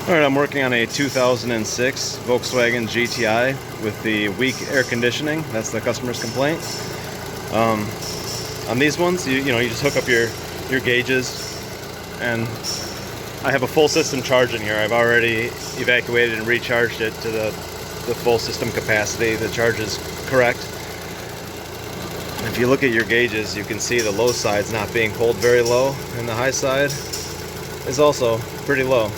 Alright, I'm working on a 2006 Volkswagen GTI with the weak air conditioning. That's the customer's complaint. On these ones, you just hook up your gauges, and I have a full system charge in here. I've already evacuated and recharged it to the full system capacity. The charge is correct. If you look at your gauges, you can see the low side's not being pulled very low, and the high side is also pretty low.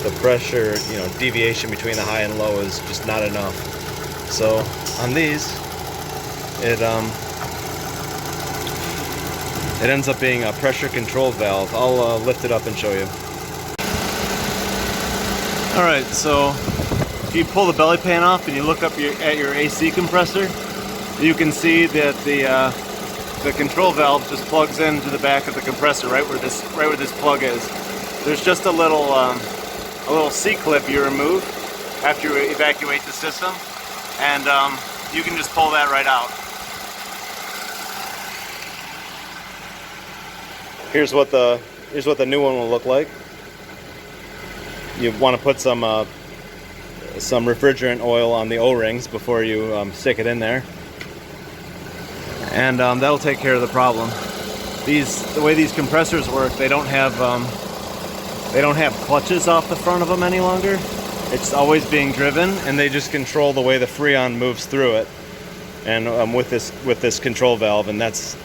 The pressure, deviation between the high and low is just not enough. So on these, it ends up being a pressure control valve. I'll lift it up and show you. All right, so if you pull the belly pan off and you look up at your AC compressor, you can see that the control valve just plugs into the back of the compressor, right where this plug is. There's just a little C-clip you remove after you evacuate the system, and you can just pull that right out. Here's what the new one will look like. You want to put some refrigerant oil on the O-rings before you stick it in there, and that'll take care of the problem. The way these compressors work, they don't have clutches off the front of them any longer. It's always being driven, and they just control the way the Freon moves through it, and with this control valve, and that's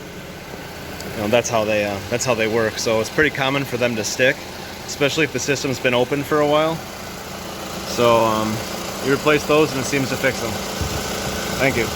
how they work. So it's pretty common for them to stick, especially if the system's been open for a while. So you replace those and it seems to fix them. Thank you.